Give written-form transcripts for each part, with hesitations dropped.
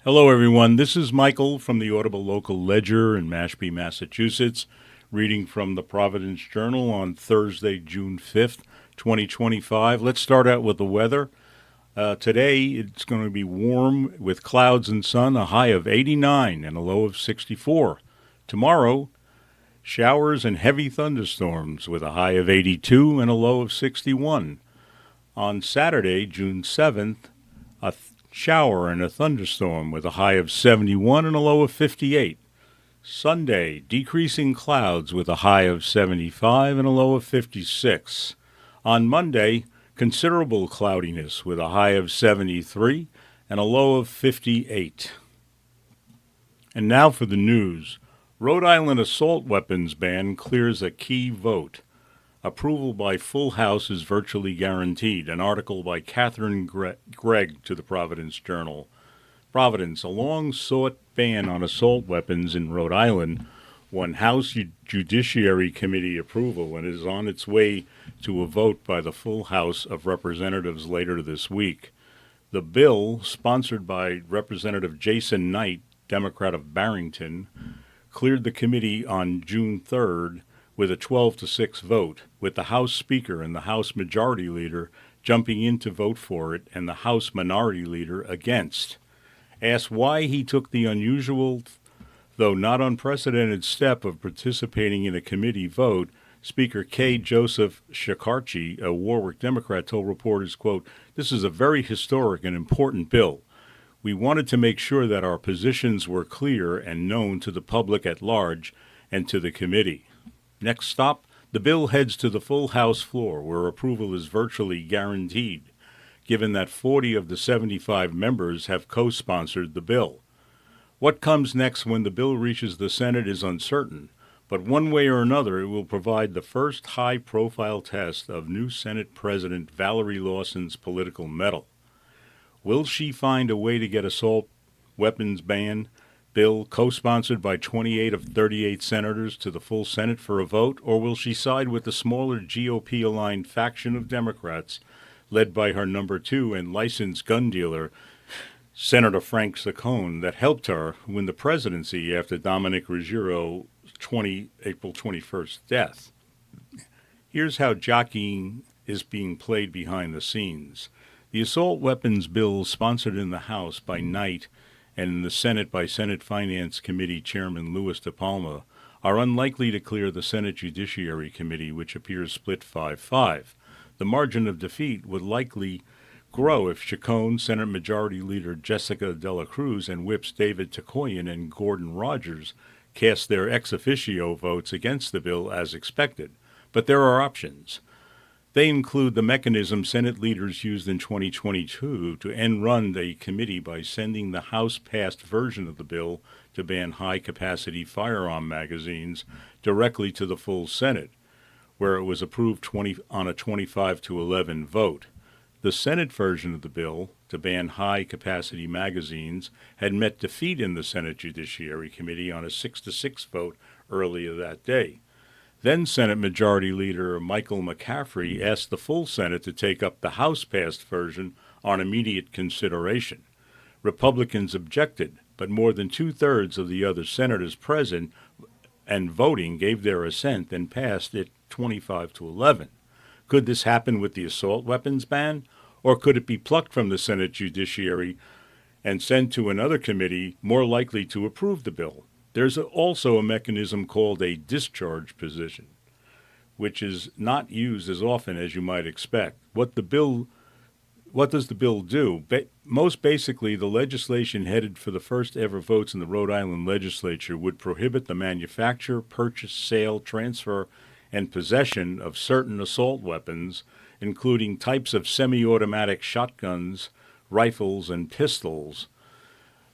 Hello, everyone. This is Michael from the Audible Local Ledger in Mashpee, Massachusetts, reading from the Providence Journal on Thursday, June 5th, 2025. Let's start out with the weather. Today, it's going to be warm with clouds and sun, a high of 89 and a low of 64. Tomorrow, showers and heavy thunderstorms with a high of 82 and a low of 61. On Saturday, June 7th, a shower and a thunderstorm with a high of 71 and a low of 58. Sunday, decreasing clouds with a high of 75 and a low of 56. On Monday, considerable cloudiness with a high of 73 and a low of 58. And now for the news. Rhode Island assault weapons ban clears a key vote. Approval by full House is virtually guaranteed. An article by Catherine Gregg to the Providence Journal. Providence, a long-sought ban on assault weapons in Rhode Island, won House Judiciary Committee approval and is on its way to a vote by the full House of Representatives later this week. The bill, sponsored by Representative Jason Knight, Democrat of Barrington, cleared the committee on June 3rd with a 12-6 vote, with the House Speaker and the House Majority Leader jumping in to vote for it and the House Minority Leader against. Asked why he took the unusual, though not unprecedented, step of participating in a committee vote, Speaker K. Joseph Shekarchi, a Warwick Democrat, told reporters, quote, "This is a very historic and important bill. We wanted to make sure that our positions were clear and known to the public at large and to the committee." Next stop, the bill heads to the full House floor, where approval is virtually guaranteed, given that 40 of the 75 members have co-sponsored the bill. What comes next when the bill reaches the Senate is uncertain, but one way or another it will provide the first high-profile test of new Senate President Valerie Lawson's political mettle. Will she find a way to get assault weapons ban bill co-sponsored by 28 of 38 senators to the full Senate for a vote, or will she side with the smaller GOP-aligned faction of Democrats led by her number 2 and licensed gun dealer, Senator Frank Saccone, that helped her win the presidency after Dominic Ruggiero's April 21st death? Here's how jockeying is being played behind the scenes. The assault weapons bill sponsored in the House by Knight and in the Senate by Senate Finance Committee Chairman Louis DePalma are unlikely to clear the Senate Judiciary Committee, which appears split 5-5. The margin of defeat would likely grow if Chacon, Senate Majority Leader Jessica Dela Cruz, and Whips David Takoyan and Gordon Rogers cast their ex officio votes against the bill as expected. But there are options. They include the mechanism Senate leaders used in 2022 to end-run a committee by sending the House-passed version of the bill to ban high-capacity firearm magazines directly to the full Senate, where it was approved on a 25-11 vote. The Senate version of the bill to ban high-capacity magazines had met defeat in the Senate Judiciary Committee on a 6-6 vote earlier that day. Then Senate Majority Leader Michael McCaffrey asked the full Senate to take up the House-passed version on immediate consideration. Republicans objected, but more than two-thirds of the other senators present and voting gave their assent and passed it 25-11. Could this happen with the assault weapons ban, or could it be plucked from the Senate Judiciary and sent to another committee more likely to approve the bill? There's also a mechanism called a discharge position, which is not used as often as you might expect. What does the bill do? Most basically, the legislation headed for the first ever votes in the Rhode Island legislature would prohibit the manufacture, purchase, sale, transfer, and possession of certain assault weapons, including types of semi-automatic shotguns, rifles, and pistols.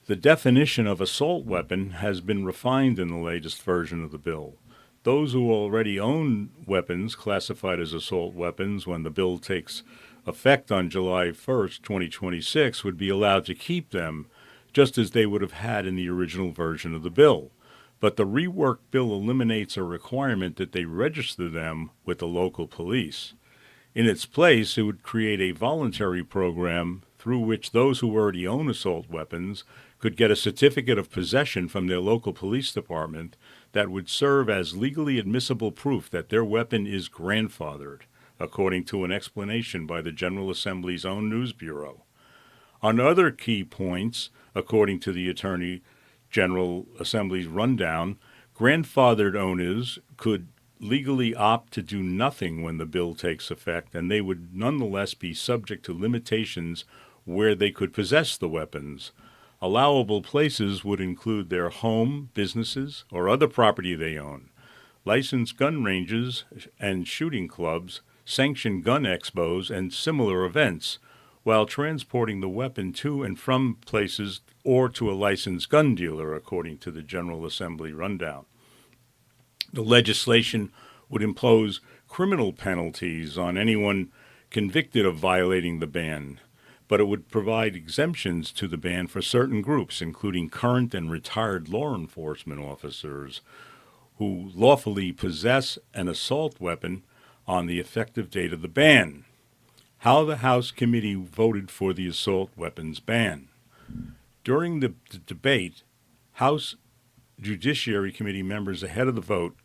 The definition of assault weapon has been refined in the latest version of the bill. Those who already own weapons classified as assault weapons when the bill takes effect on July 1st, 2026, would be allowed to keep them, just as they would have had in the original version of the bill. But the reworked bill eliminates a requirement that they register them with the local police. In its place, it would create a voluntary program through which those who already own assault weapons could get a certificate of possession from their local police department that would serve as legally admissible proof that their weapon is grandfathered, according to an explanation by the General Assembly's own news bureau. On other key points, according to the Attorney General Assembly's rundown, grandfathered owners could legally opt to do nothing when the bill takes effect, and they would nonetheless be subject to limitations where they could possess the weapons. Allowable places would include their home, businesses, or other property they own, licensed gun ranges and shooting clubs, sanctioned gun expos, and similar events, while transporting the weapon to and from places or to a licensed gun dealer, according to the General Assembly rundown. The legislation would impose criminal penalties on anyone convicted of violating the ban, but it would provide exemptions to the ban for certain groups, including current and retired law enforcement officers who lawfully possess an assault weapon on the effective date of the ban. How the House committee voted for the assault weapons ban. During the debate, House Judiciary Committee members ahead of the vote,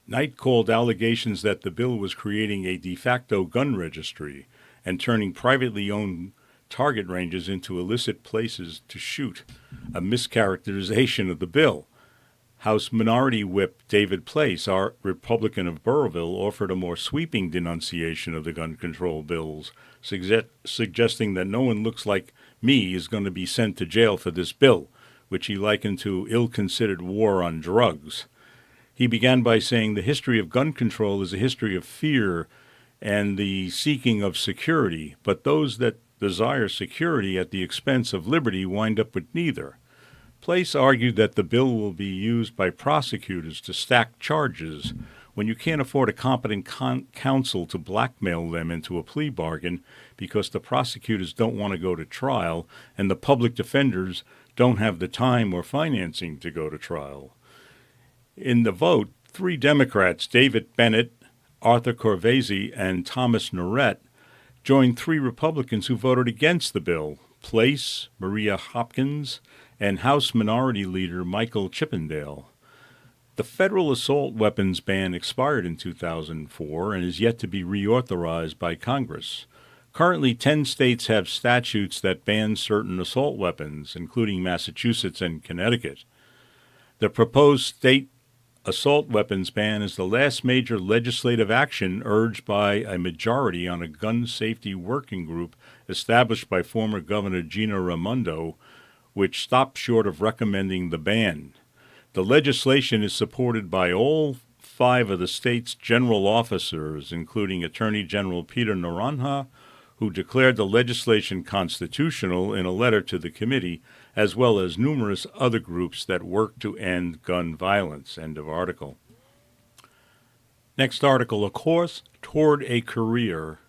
Knight called allegations that the bill was creating a de facto gun registry and turning privately owned target ranges into illicit places to shoot, a mischaracterization of the bill. House Minority Whip David Place, our Republican of Burrillville, offered a more sweeping denunciation of the gun control bills, suggesting that no one looks like me is going to be sent to jail for this bill, which he likened to ill-considered war on drugs. He began by saying the history of gun control is a history of fear and the seeking of security, but those that desire security at the expense of liberty wind up with neither. Place argued that the bill will be used by prosecutors to stack charges when you can't afford a competent counsel to blackmail them into a plea bargain because the prosecutors don't want to go to trial and the public defenders don't have the time or financing to go to trial. In the vote, 3 Democrats, David Bennett, Arthur Corvese, and Thomas Norrett, joined 3 Republicans who voted against the bill, Place, Maria Hopkins, and House Minority Leader Michael Chippendale. The federal assault weapons ban expired in 2004 and is yet to be reauthorized by Congress. Currently, 10 states have statutes that ban certain assault weapons, including Massachusetts and Connecticut. The proposed state assault weapons ban is the last major legislative action urged by a majority on a gun safety working group established by former Governor Gina Raimondo, which stopped short of recommending the ban. The legislation is supported by all 5 of the state's general officers, including Attorney General Peter Naranja, who declared the legislation constitutional in a letter to the committee, as well as numerous other groups that work to end gun violence. End of article. Next article, A Course Toward a Career.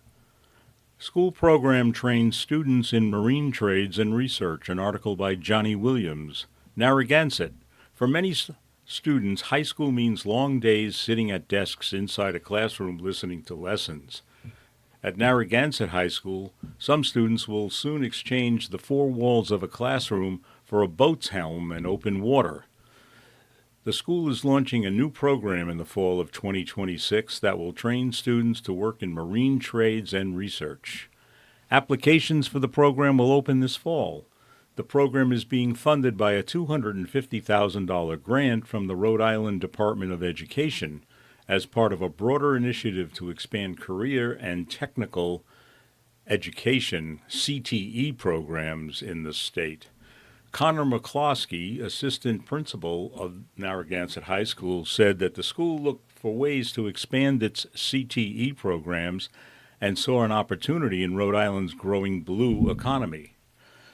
School program trains students in marine trades and research, an article by Johnny Williams. Narragansett. For many students, high school means long days sitting at desks inside a classroom listening to lessons. At Narragansett High School, some students will soon exchange the 4 walls of a classroom for a boat's helm and open water. The school is launching a new program in the fall of 2026 that will train students to work in marine trades and research. Applications for the program will open this fall. The program is being funded by a $250,000 grant from the Rhode Island Department of Education as part of a broader initiative to expand career and technical education (CTE) programs in the state. Connor McCloskey, assistant principal of Narragansett High School, said that the school looked for ways to expand its CTE programs and saw an opportunity in Rhode Island's growing blue economy.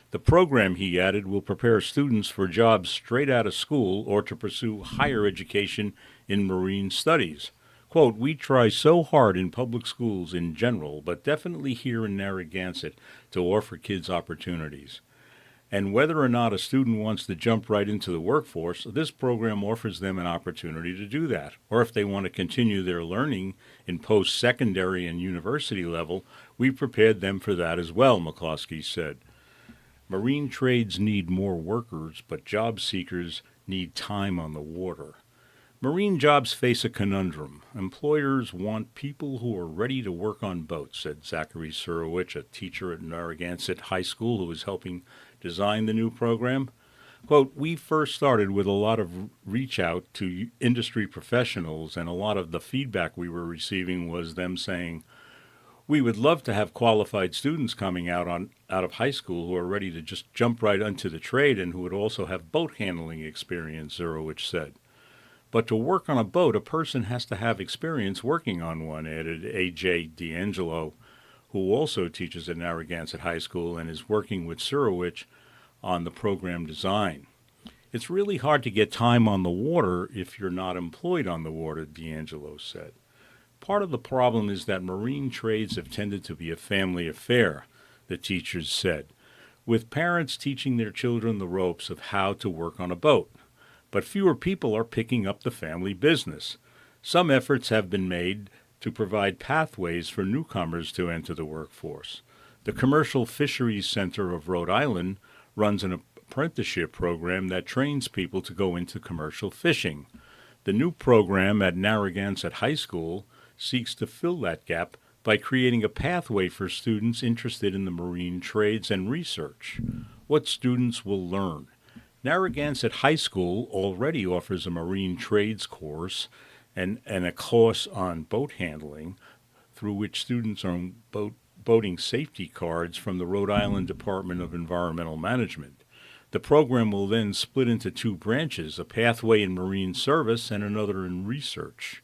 The program, he added, will prepare students for jobs straight out of school or to pursue higher education in marine studies. Quote, "We try so hard in public schools in general, but definitely here in Narragansett, to offer kids opportunities. And whether or not a student wants to jump right into the workforce, this program offers them an opportunity to do that. Or if they want to continue their learning in post-secondary and university level, we prepared them for that as well," McCloskey said. Marine trades need more workers, but job seekers need time on the water. Marine jobs face a conundrum. Employers want people who are ready to work on boats, said Zachary Surowich, a teacher at Narragansett High School who is helping design the new program. Quote, we first started with a lot of reach out to industry professionals, and a lot of the feedback we were receiving was them saying, we would love to have qualified students coming out of high school who are ready to just jump right into the trade and who would also have boat handling experience, Zurowich said. But to work on a boat, a person has to have experience working on one, added A.J. D'Angelo, who also teaches at Narragansett High School and is working with Surowich on the program design. It's really hard to get time on the water if you're not employed on the water, D'Angelo said. Part of the problem is that marine trades have tended to be a family affair, the teachers said, with parents teaching their children the ropes of how to work on a boat. But fewer people are picking up the family business. Some efforts have been made to provide pathways for newcomers to enter the workforce. The Commercial Fisheries Center of Rhode Island runs an apprenticeship program that trains people to go into commercial fishing. The new program at Narragansett High School seeks to fill that gap by creating a pathway for students interested in the marine trades and research. What students will learn. Narragansett High School already offers a marine trades course and a course on boat handling, through which students earn boating safety cards from the Rhode Island Department of Environmental Management. The program will then split into two branches, a pathway in marine service and another in research.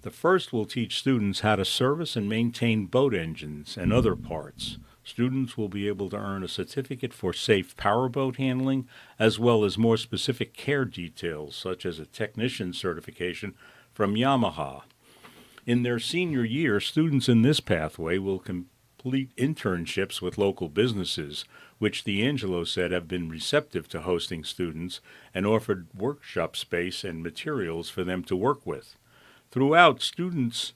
The first will teach students how to service and maintain boat engines and other parts. Students will be able to earn a certificate for safe powerboat handling, as well as more specific care details, such as a technician certification from Yamaha. In their senior year, students in this pathway will complete internships with local businesses, which D'Angelo said have been receptive to hosting students and offered workshop space and materials for them to work with. Throughout, students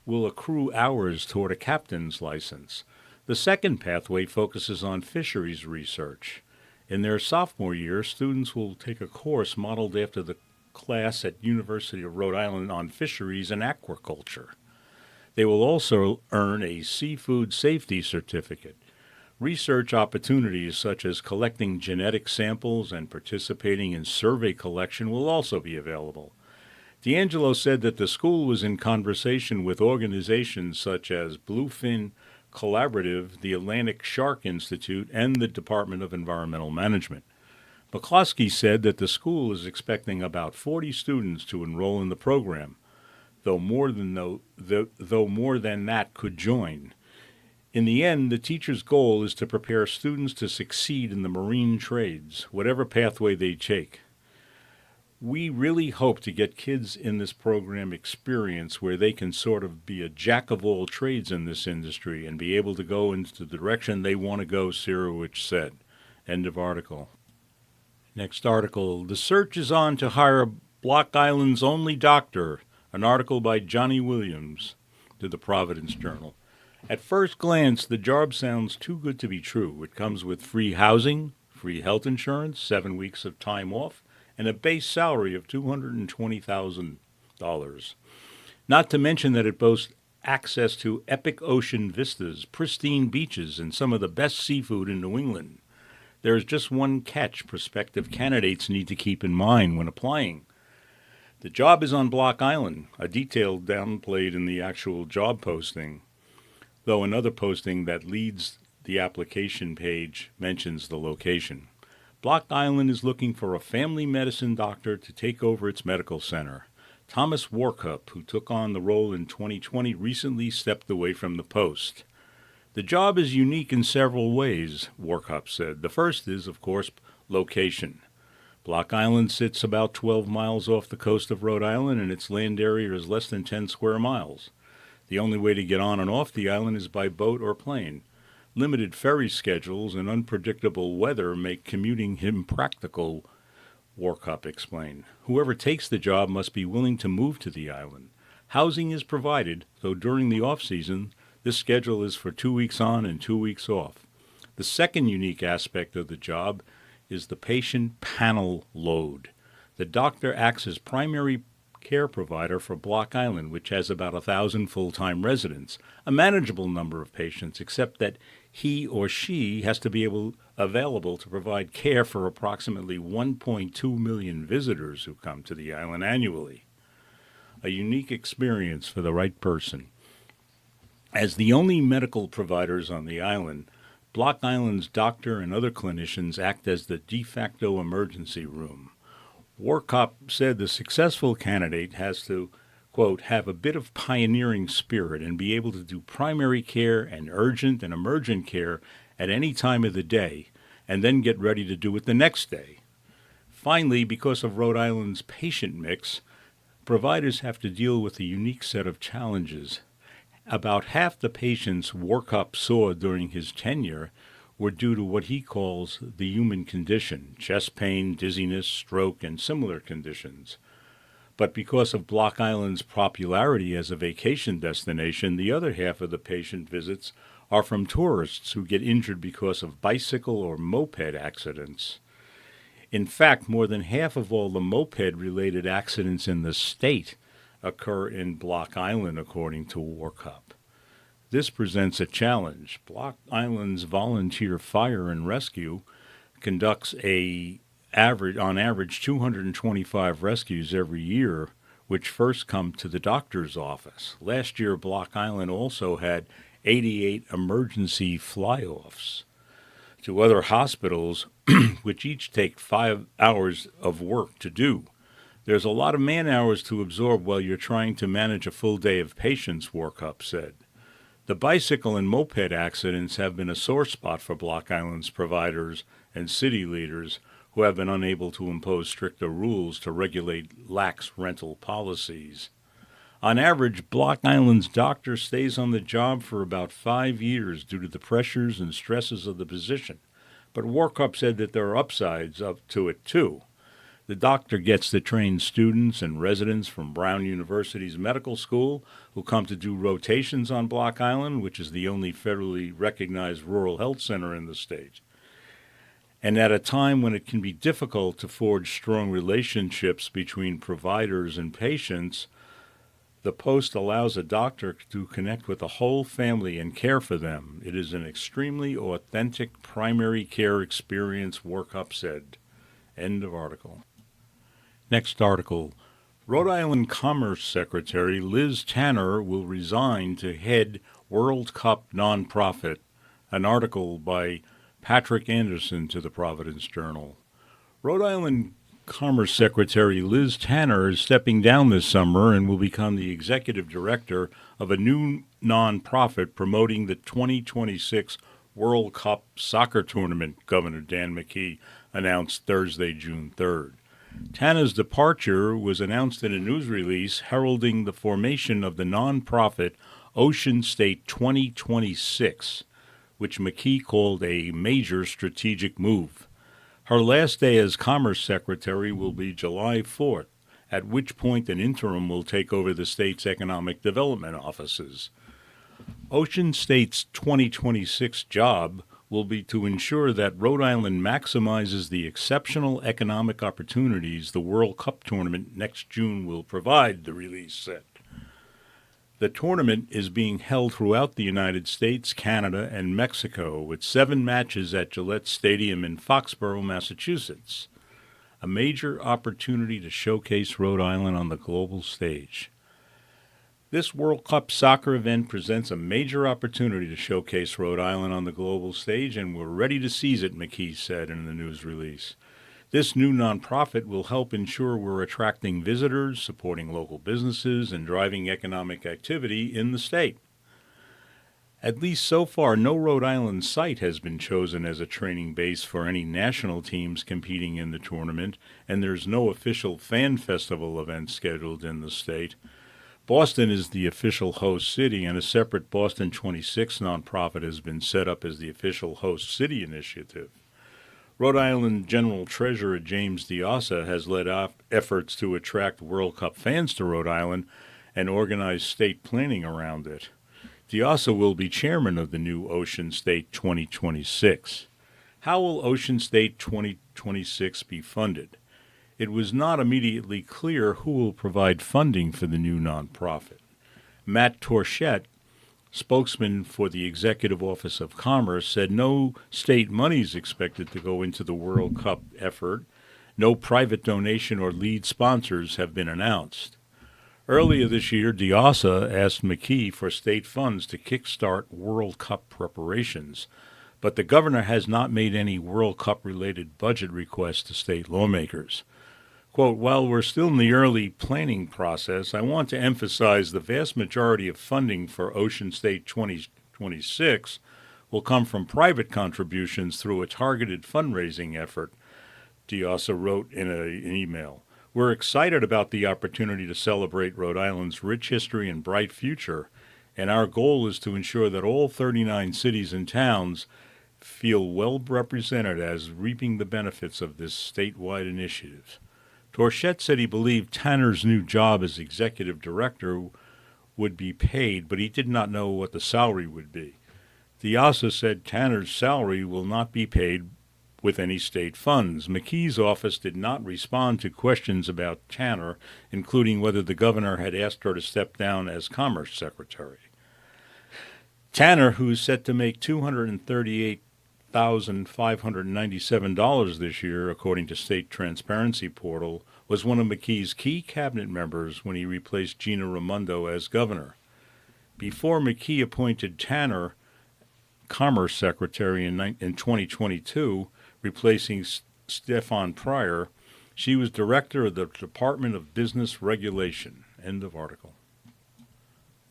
will accrue hours toward a captain's license. The second pathway focuses on fisheries research. In their sophomore year, students will take a course modeled after the class at University of Rhode Island on fisheries and aquaculture. They will also earn a seafood safety certificate. Research opportunities such as collecting genetic samples and participating in survey collection will also be available. D'Angelo said that the school was in conversation with organizations such as Bluefin Collaborative, the Atlantic Shark Institute, and the Department of Environmental Management. McCloskey said that the school is expecting about 40 students to enroll in the program, though more than that could join. In the end, the teacher's goal is to prepare students to succeed in the marine trades, whatever pathway they take. We really hope to get kids in this program experience where they can sort of be a jack of all trades in this industry and be able to go into the direction they want to go, Surowich said. End of article. Next article, the search is on to hire Block Island's only doctor, an article by Johnny Williams to the Providence Journal. At first glance, the job sounds too good to be true. It comes with free housing, free health insurance, 7 weeks of time off, and a base salary of $220,000. Not to mention that it boasts access to epic ocean vistas, pristine beaches, and some of the best seafood in New England. There is just one catch prospective candidates need to keep in mind when applying. The job is on Block Island, a detail downplayed in the actual job posting, though another posting that leads the application page mentions the location. Block Island is looking for a family medicine doctor to take over its medical center. Thomas Warkup, who took on the role in 2020, recently stepped away from the post. The job is unique in several ways, Warkup said. The first is, of course, location. Block Island sits about 12 miles off the coast of Rhode Island, and its land area is less than 10 square miles. The only way to get on and off the island is by boat or plane. Limited ferry schedules and unpredictable weather make commuting impractical, Warkup explained. Whoever takes the job must be willing to move to the island. Housing is provided, though during the off-season, this schedule is for 2 weeks on and 2 weeks off. The second unique aspect of the job is the patient panel load. The doctor acts as primary care provider for Block Island, which has about 1,000 full-time residents, a manageable number of patients, except that he or she has to be available to provide care for approximately 1.2 million visitors who come to the island annually. A unique experience for the right person. As the only medical providers on the island, Block Island's doctor and other clinicians act as the de facto emergency room. Warcop said the successful candidate has to, quote, have a bit of pioneering spirit and be able to do primary care and urgent and emergent care at any time of the day, and then get ready to do it the next day. Finally, because of Rhode Island's patient mix, providers have to deal with a unique set of challenges. About half the patients Warcop saw during his tenure were due to what he calls the human condition, chest pain, dizziness, stroke, and similar conditions. But because of Block Island's popularity as a vacation destination, the other half of the patient visits are from tourists who get injured because of bicycle or moped accidents. In fact, more than half of all the moped-related accidents in the state occur in Block Island, according to Warcop. This presents a challenge. Block Island's volunteer fire and rescue conducts on average 225 rescues every year, which first come to the doctor's office. Last year, Block Island also had 88 emergency fly-offs to other hospitals, which each take 5 hours of work to do. There's a lot of man-hours to absorb while you're trying to manage a full day of patients, Warcop said. The bicycle and moped accidents have been a sore spot for Block Island's providers and city leaders who have been unable to impose stricter rules to regulate lax rental policies. On average, Block Island's doctor stays on the job for about 5 years due to the pressures and stresses of the position. But Warcop said that there are upsides up to it, too. The doctor gets to train students and residents from Brown University's medical school who come to do rotations on Block Island, which is the only federally recognized rural health center in the state. And at a time when it can be difficult to forge strong relationships between providers and patients, the post allows a doctor to connect with the whole family and care for them. It is an extremely authentic primary care experience, Warcop said. End of article. Next article. Rhode Island Commerce Secretary Liz Tanner will resign to head World Cup nonprofit. An article by Patrick Anderson to the Providence Journal. Rhode Island Commerce Secretary Liz Tanner is stepping down this summer and will become the executive director of a new nonprofit promoting the 2026 World Cup soccer tournament, Governor Dan McKee announced Thursday, June 3rd. Tanner's departure was announced in a news release heralding the formation of the nonprofit Ocean State 2026, which McKee called a major strategic move. Her last day as Commerce Secretary will be July 4th, at which point an interim will take over the state's economic development offices. Ocean State's 2026 job will be to ensure that Rhode Island maximizes the exceptional economic opportunities the World Cup tournament next June will provide, the release said. The tournament is being held throughout the United States, Canada, and Mexico, with 7 matches at Gillette Stadium in Foxborough, Massachusetts. A major opportunity to showcase Rhode Island on the global stage. This World Cup soccer event presents a major opportunity to showcase Rhode Island on the global stage, and we're ready to seize it, McKee said in the news release. This new nonprofit will help ensure we're attracting visitors, supporting local businesses, and driving economic activity in the state. At least so far, no Rhode Island site has been chosen as a training base for any national teams competing in the tournament, and there's no official fan festival event scheduled in the state. Boston is the official host city, and a separate Boston 26 nonprofit has been set up as the official host city initiative. Rhode Island General Treasurer James D'Ossa has led efforts to attract World Cup fans to Rhode Island and organize state planning around it. Diasa will be chairman of the new Ocean State 2026. How will Ocean State 2026 be funded? It was not immediately clear who will provide funding for the new nonprofit. Matt Torchette, spokesman for the Executive Office of Commerce, said no state money is expected to go into the World Cup effort. No private donation or lead sponsors have been announced. Earlier this year, Diasa asked McKee for state funds to kickstart World Cup preparations, but the governor has not made any World Cup-related budget requests to state lawmakers. Quote, while we're still in the early planning process, I want to emphasize the vast majority of funding for Ocean State 2026 will come from private contributions through a targeted fundraising effort, Diasa wrote in an email. We're excited about the opportunity to celebrate Rhode Island's rich history and bright future, and our goal is to ensure that all 39 cities and towns feel well represented as reaping the benefits of this statewide initiative. Torchette said he believed Tanner's new job as executive director would be paid, but he did not know what the salary would be. Diasa said Tanner's salary will not be paid with any state funds. McKee's office did not respond to questions about Tanner, including whether the governor had asked her to step down as Commerce Secretary. Tanner, who is set to make $238,597 this year, according to State Transparency Portal, was one of McKee's key cabinet members when he replaced Gina Raimondo as governor. Before McKee appointed Tanner Commerce Secretary in 2022, replacing Stefan Pryor, she was director of the Department of Business Regulation. End of article.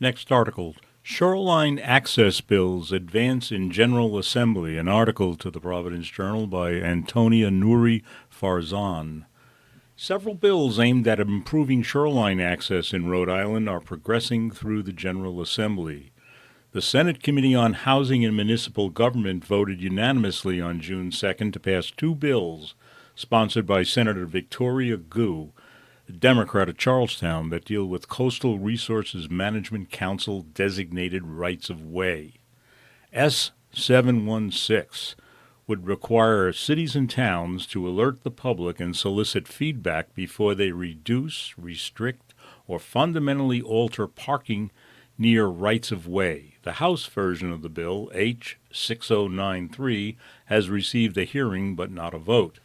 Next article. Shoreline access bills advance in General Assembly, an article to the Providence Journal by Antonia Nouri Farzan. Several bills aimed at improving shoreline access in Rhode Island are progressing through the General Assembly. The Senate Committee on Housing and Municipal Government voted unanimously on June 2nd to pass two bills sponsored by Senator Victoria Gu, a Democrat of Charlestown, that deal with Coastal Resources Management Council designated rights of way. S716 would require cities and towns to alert the public and solicit feedback before they reduce, restrict, or fundamentally alter parking near rights of way. The House version of the bill, H6093, has received a hearing but not a vote.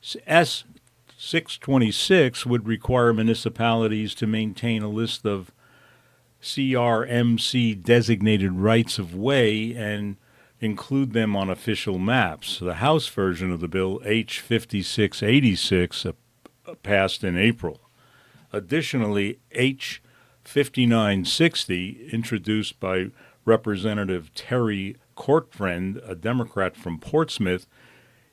S626 would require municipalities to maintain a list of CRMC designated rights of way and include them on official maps. The House version of the bill, H5686, passed in April. Additionally, H5960, introduced by Representative Terry Courtfriend, a Democrat from Portsmouth,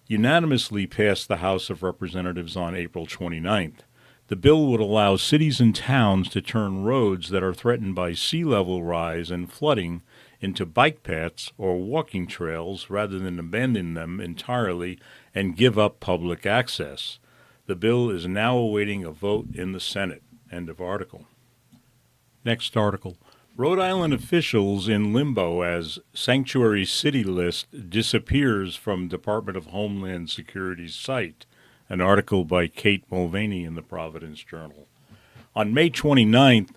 unanimously passed the House of Representatives on April 29th. The bill would allow cities and towns to turn roads that are threatened by sea level rise and flooding into bike paths or walking trails rather than abandon them entirely and give up public access. The bill is now awaiting a vote in the Senate. End of article. Next article. Rhode Island officials in limbo as sanctuary city list disappears from Department of Homeland Security's site. An article by Kate Mulvaney in the Providence Journal. On May 29th,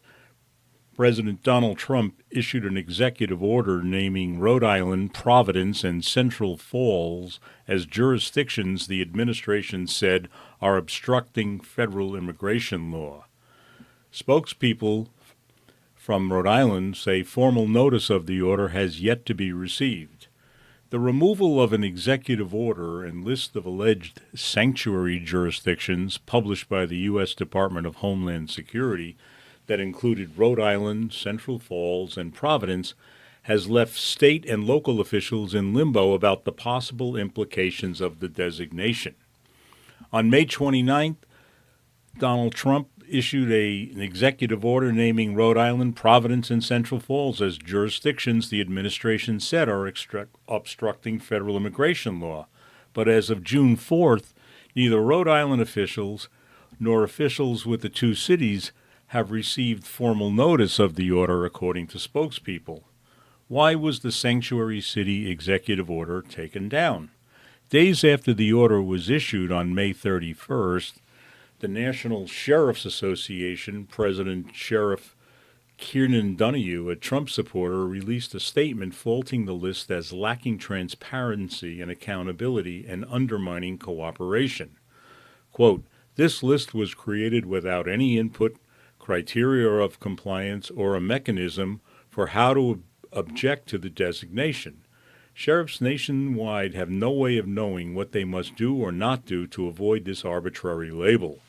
President Donald Trump issued an executive order naming Rhode Island, Providence, and Central Falls as jurisdictions the administration said are obstructing federal immigration law. Spokespeople from Rhode Island say formal notice of the order has yet to be received. The removal of an executive order and list of alleged sanctuary jurisdictions published by the U.S. Department of Homeland Security that included Rhode Island, Central Falls, and Providence has left state and local officials in limbo about the possible implications of the designation. On May 29th, Donald Trump issued an executive order naming Rhode Island, Providence, and Central Falls as jurisdictions the administration said are obstructing federal immigration law. But as of June 4th, neither Rhode Island officials nor officials with the two cities have received formal notice of the order, according to spokespeople. Why was the sanctuary city executive order taken down? Days after the order was issued on May 31st, the National Sheriff's Association President Sheriff Kiernan Donahue, a Trump supporter, released a statement faulting the list as lacking transparency and accountability and undermining cooperation. Quote, "This list was created without any input, criteria of compliance, or a mechanism for how to object to the designation. Sheriffs nationwide have no way of knowing what they must do or not do to avoid this arbitrary label.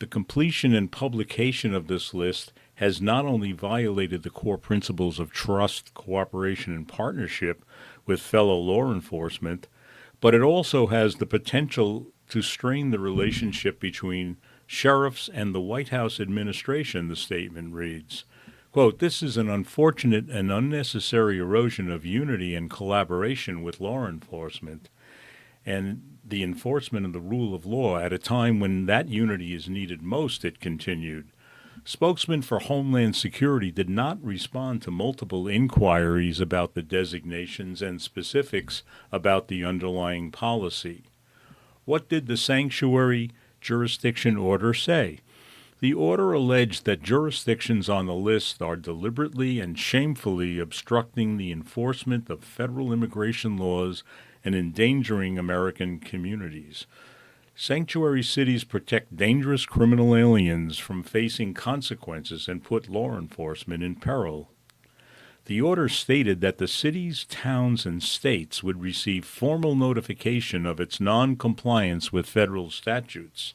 The completion and publication of this list has not only violated the core principles of trust, cooperation, and partnership with fellow law enforcement, but it also has the potential to strain the relationship between sheriffs and the White House administration," the statement reads. Quote, "This is an unfortunate and unnecessary erosion of unity and collaboration with law enforcement and the enforcement of the rule of law at a time when that unity is needed most," it continued. Spokesman for Homeland Security did not respond to multiple inquiries about the designations and specifics about the underlying policy. What did the sanctuary jurisdiction order say? The order alleged that jurisdictions on the list are deliberately and shamefully obstructing the enforcement of federal immigration laws and endangering American communities. Sanctuary cities protect dangerous criminal aliens from facing consequences and put law enforcement in peril. The order stated that the cities, towns, and states would receive formal notification of its non-compliance with federal statutes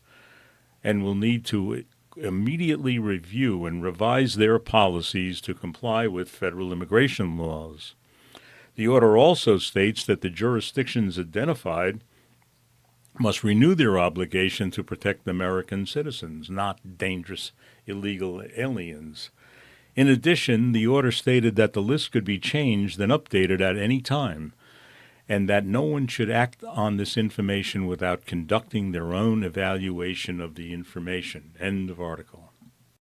and will need to immediately review and revise their policies to comply with federal immigration laws. The order also states that the jurisdictions identified must renew their obligation to protect American citizens, not dangerous illegal aliens. In addition, the order stated that the list could be changed and updated at any time, and that no one should act on this information without conducting their own evaluation of the information. End of article.